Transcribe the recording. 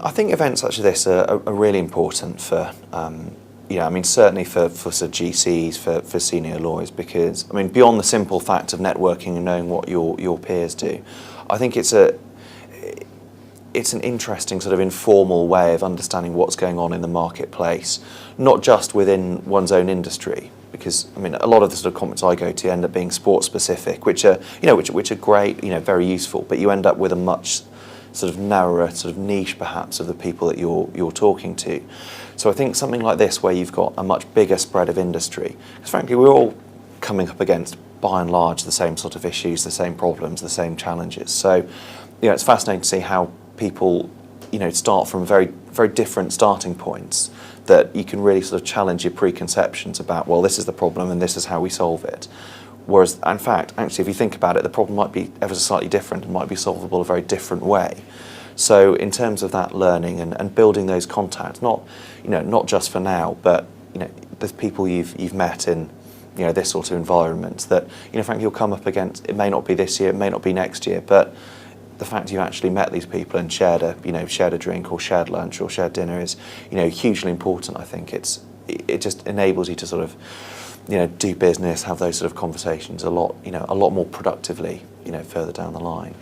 I think events such as this are really important for, certainly for sort of GCs, for senior lawyers, because, beyond the simple fact of networking and knowing what your peers do, I think it's an interesting sort of informal way of understanding what's going on in the marketplace, not just within one's own industry, because a lot of the sort of conferences I go to end up being sports specific, which are great, very useful, but you end up with a much sort of narrower sort of niche perhaps of the people that you're talking to. So I think something like this, where you've got a much bigger spread of industry, because frankly we're all coming up against by and large the same sort of issues, the same problems, the same challenges. So it's fascinating to see how people start from very, very different starting points, that you can really sort of challenge your preconceptions about, well, this is the problem and this is how we solve it. Whereas, in fact, actually, if you think about it, the problem might be ever so slightly different and might be solvable a very different way. So in terms of that learning and building those contacts, not just for now, but the people you've met in this sort of environment, that frankly you'll come up against. It may not be this year, it may not be next year, but the fact you actually met these people and shared a drink or shared lunch or shared dinner is hugely important. I think it just enables you to sort of do business, have those sort of conversations a lot more productively further down the line.